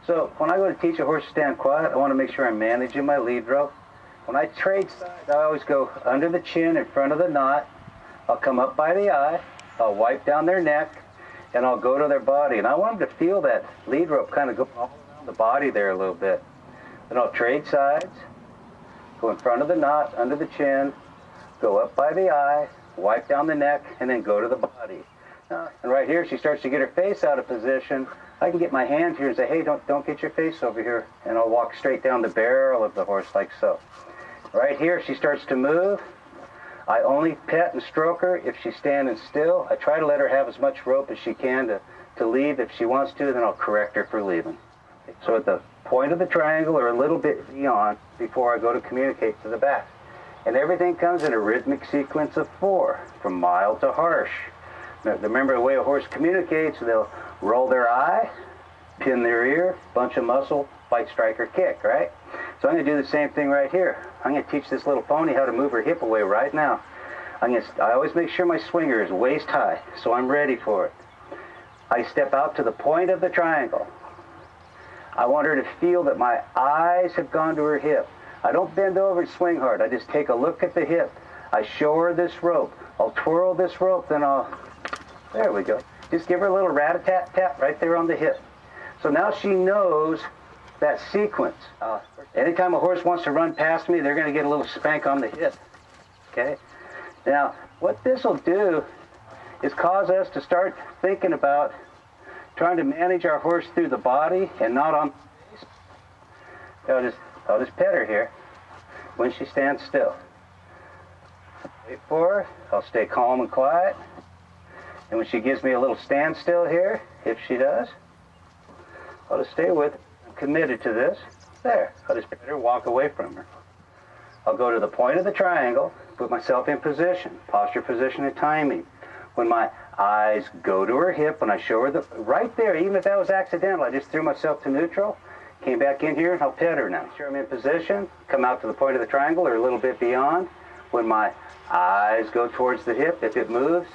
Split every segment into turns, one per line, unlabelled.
So when I go to teach a horse to stand quiet, I want to make sure I'm managing my lead rope. When I trade sides, I always go under the chin in front of the knot. I'll come up by the eye. I'll wipe down their neck, and I'll go to their body. And I want them to feel that lead rope kind of go all around the body there a little bit. Then I'll trade sides, go in front of the knot, under the chin, go up by the eye, wipe down the neck, and then go to the body. And right here, she starts to get her face out of position. I can get my hand here and say, hey, don't get your face over here. And I'll walk straight down the barrel of the horse like so. Right here, she starts to move. I only pet and stroke her if she's standing still. I try to let her have as much rope as she can to leave. If she wants to, then I'll correct her for leaving. So at the point of the triangle or a little bit beyond before I go to communicate to the back. And everything comes in a rhythmic sequence of 4, from mild to harsh. Now, remember the way a horse communicates, they'll roll their eye, pin their ear, bunch of muscle, bite, strike, or kick, right? So I'm going to do the same thing right here. I'm going to teach this little pony how to move her hip away right now. I always make sure my swinger is waist high, so I'm ready for it. I step out to the point of the triangle. I want her to feel that my eyes have gone to her hip. I don't bend over and swing hard. I just take a look at the hip. I show her this rope. I'll twirl this rope, then there we go. Just give her a little rat-a-tat-tat right there on the hip. So now she knows that sequence. Anytime a horse wants to run past me, they're going to get a little spank on the hip. Okay? Now, what this will do is cause us to start thinking about trying to manage our horse through the body and not on the face. I'll just pet her here when she stands still. Wait for her. I'll stay calm and quiet. And when she gives me a little standstill here, if she does, I'll just stay with her. I'm committed to this. There. I'll just pet her, walk away from her. I'll go to the point of the triangle, put myself in position, posture, position, and timing. When my eyes go to her hip, when I show her right there, even if that was accidental, I just threw myself to neutral, came back in here, and I'll pet her now. Sure I'm in position, come out to the point of the triangle or a little bit beyond. When my eyes go towards the hip, if it moves,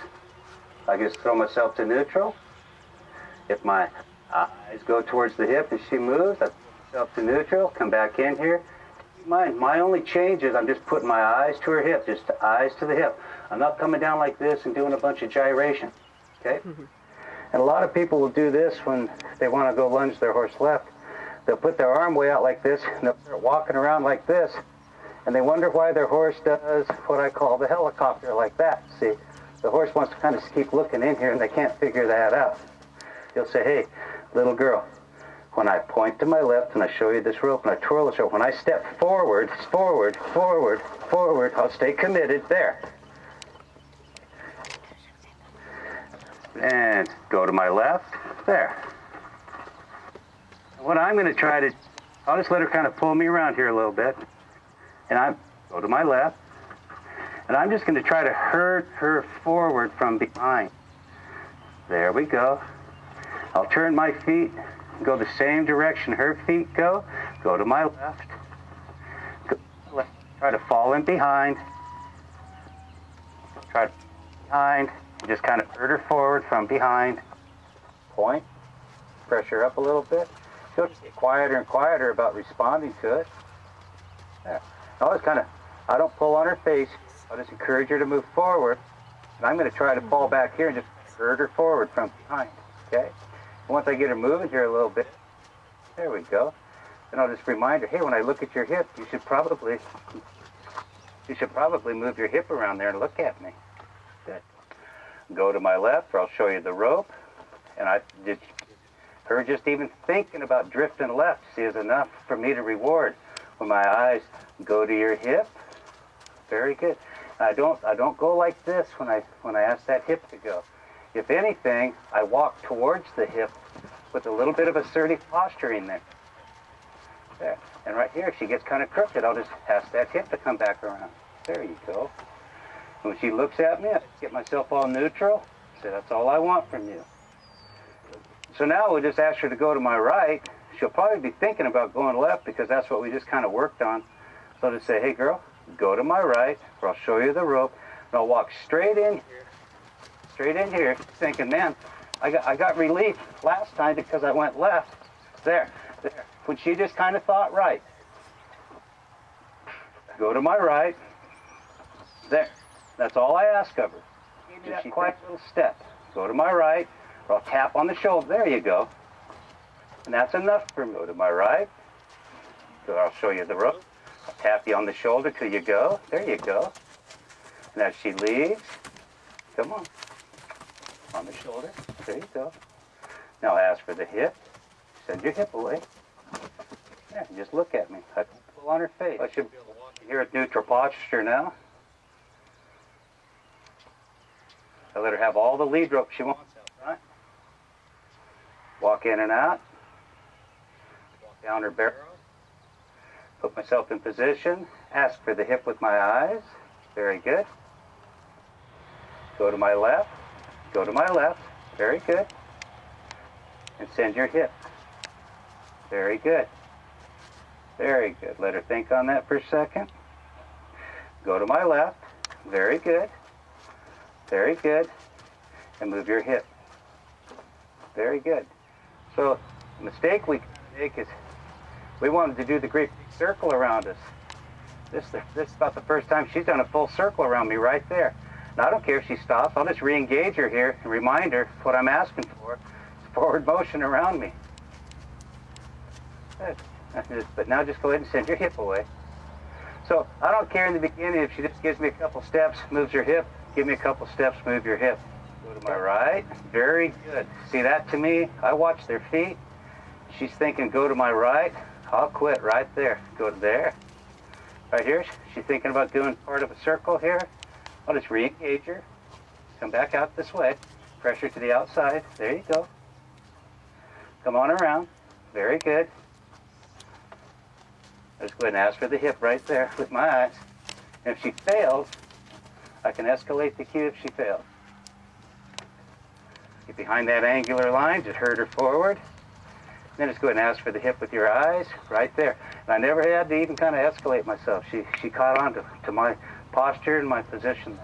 I just throw myself to neutral. If my eyes go towards the hip and she moves, I throw myself to neutral, come back in here. My only change is I'm just putting my eyes to her hip, just eyes to the hip. I'm not coming down like this and doing a bunch of gyration, okay? Mm-hmm. And a lot of people will do this when they want to go lunge their horse left. They'll put their arm way out like this, and they'll start walking around like this, and they wonder why their horse does what I call the helicopter like that. See, the horse wants to kind of keep looking in here, and they can't figure that out. He'll say, hey, little girl, when I point to my left and I show you this rope and I twirl this rope, when I step forward, I'll stay committed there. And go to my left, there. What I'm going to try to, I'll just let her kind of pull me around here a little bit. And I go to my left. And I'm just going to try to herd her forward from behind. There we go. I'll turn my feet, go the same direction her feet go to my left. Go to my left. Try to fall in behind. Try to behind. Just kind of herd her forward from behind. Point. Pressure up a little bit. She'll just get quieter and quieter about responding to it. There. I don't pull on her face. I'll just encourage her to move forward. And I'm going to try to fall back here and just herd her forward from behind. Okay? And once I get her moving here a little bit, there we go. Then I'll just remind her, hey, when I look at your hip, you should probably move your hip around there and look at me. Good. Go to my left, or I'll show you the rope. And her just even thinking about drifting left, see, is enough for me to reward. When my eyes go to your hip, very good. I don't go like this when I ask that hip to go. If anything, I walk towards the hip with a little bit of assertive posturing there. There. And right here, if she gets kind of crooked, I'll just ask that hip to come back around. There you go. When she looks at me, I get myself all neutral. Say, that's all I want from you. So now we'll just ask her to go to my right. She'll probably be thinking about going left because that's what we just kind of worked on. So I'll just say, hey girl, go to my right, or I'll show you the rope, and I'll walk straight in here, thinking, man, I got relief last time because I went left. There. There. When she just kind of thought right. Go to my right. There. That's all I ask of her. Give me that quiet little step. Go to my right, or I'll tap on the shoulder. There you go. And that's enough for me. Go to my right. So I'll show you the rope. I'll tap you on the shoulder till you go. There you go. And as she leaves, come on. On the shoulder. There you go. Now ask for the hip. Send your hip away. Yeah, just look at me. I pull on her face. I should hear a neutral posture now. I let her have all the lead rope she wants out front. Walk in and out. Walk down her barrel. Put myself in position. Ask for the hip with my eyes. Very good. Go to my left. Go to my left. Very good. And send your hip. Very good. Very good. Let her think on that for a second. Go to my left. Very good. Very good. And move your hip. Very good. So the mistake we make is we wanted to do the great big circle around us. This is about the first time she's done a full circle around me right there. Now I don't care if she stops. I'll just re-engage her here and remind her what I'm asking for is forward motion around me. Good. But now just go ahead and send your hip away. So I don't care in the beginning if she just gives me a couple steps, moves her hip, give me a couple steps, move your hip. Go to my right. Very good. See that to me? I watch their feet. She's thinking go to my right. I'll quit right there. Go to there. Right here, she's thinking about doing part of a circle here. I'll just re-engage her. Come back out this way. Pressure to the outside. There you go. Come on around. Very good. Let's go ahead and ask for the hip right there with my eyes. And if she fails, I can escalate the cue if she fails. Get behind that angular line, just herd her forward. Then just go ahead and ask for the hip with your eyes right there. And I never had to even kind of escalate myself. She caught on to my posture and my position.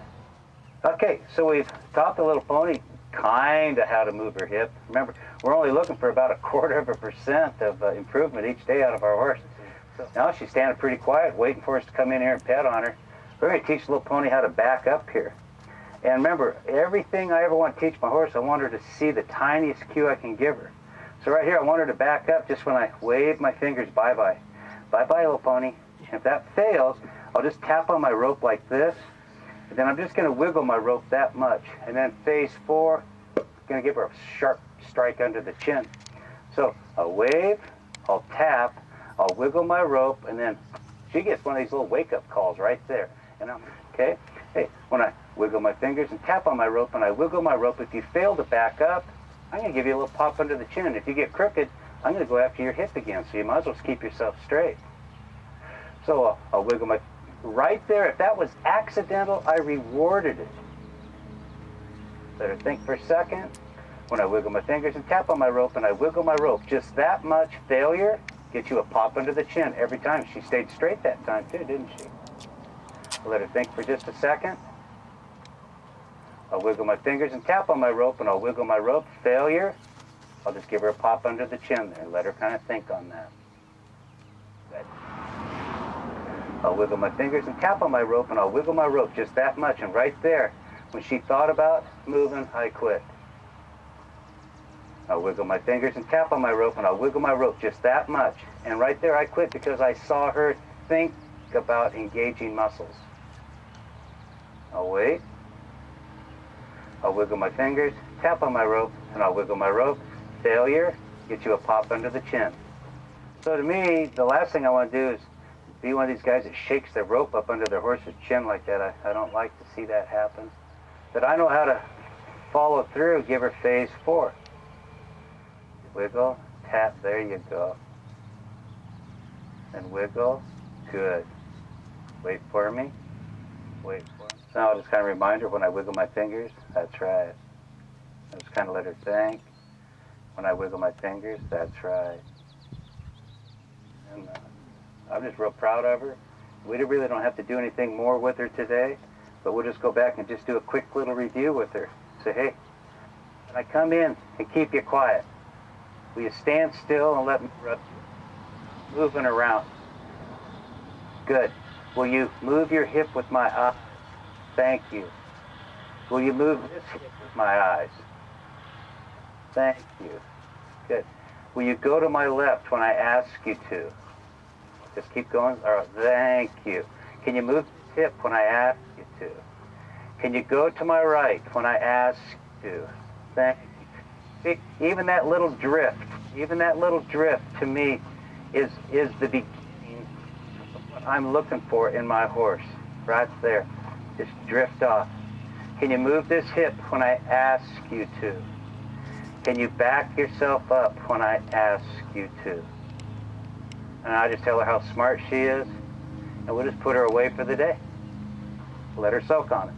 Okay, so we've taught the little pony kind of how to move her hip. Remember, we're only looking for about 1/4% of improvement each day out of our horse. So now she's standing pretty quiet, waiting for us to come in here and pet on her. We're going to teach the little pony how to back up here. And remember, everything I ever want to teach my horse, I want her to see the tiniest cue I can give her. So right here, I want her to back up just when I wave my fingers bye-bye. Bye-bye, little pony. And if that fails, I'll just tap on my rope like this. And then I'm just going to wiggle my rope that much. And then phase 4, I'm going to give her a sharp strike under the chin. So I'll wave, I'll tap, I'll wiggle my rope, and then she gets one of these little wake-up calls right there. And okay? Hey, when I wiggle my fingers and tap on my rope and I wiggle my rope, if you fail to back up, I'm going to give you a little pop under the chin. If you get crooked, I'm going to go after your hip again, so you might as well keep yourself straight. So I'll wiggle my... Right there, if that was accidental, I rewarded it. Let her think for a second. When I wiggle my fingers and tap on my rope and I wiggle my rope, just that much failure gets you a pop under the chin every time. She stayed straight that time too, didn't she? Let her think for just a second. I'll wiggle my fingers and tap on my rope, and I'll wiggle my rope. Failure, I'll just give her a pop under the chin there. Let her kind of think on that. Good. I'll wiggle my fingers and tap on my rope, and I'll wiggle my rope just that much. And right there, when she thought about moving, I quit. I'll wiggle my fingers and tap on my rope, and I'll wiggle my rope just that much. And right there, I quit because I saw her think about engaging muscles. I'll wait. I'll wiggle my fingers, tap on my rope, and I'll wiggle my rope. Failure, get you a pop under the chin. So to me, the last thing I want to do is be one of these guys that shakes their rope up under their horse's chin like that. I don't like to see that happen. But I know how to follow through, give her phase 4. Wiggle, tap, there you go. And wiggle, good. Wait for me. Wait for me. So now I'll just kind of remind her when I wiggle my fingers, that's right. I just kind of let her think. When I wiggle my fingers, that's right. And I'm just real proud of her. We really don't have to do anything more with her today, but we'll just go back and just do a quick little review with her. Say, hey, when I come in and keep you quiet, will you stand still and let me rub you? moving around. Good. Will you move your hip with my eye? Thank you. Will you move this hip with my eyes? Thank you. Good. Will you go to my left when I ask you to? Just keep going. All right. Thank you. Can you move this hip when I ask you to? Can you go to my right when I ask you to? Thank you. See, even that little drift to me is the beginning of what I'm looking for in my horse. Right there. Just drift off. Can you move this hip when I ask you to? Can you back yourself up when I ask you to? And I just tell her how smart she is, and we'll just put her away for the day. Let her soak on it.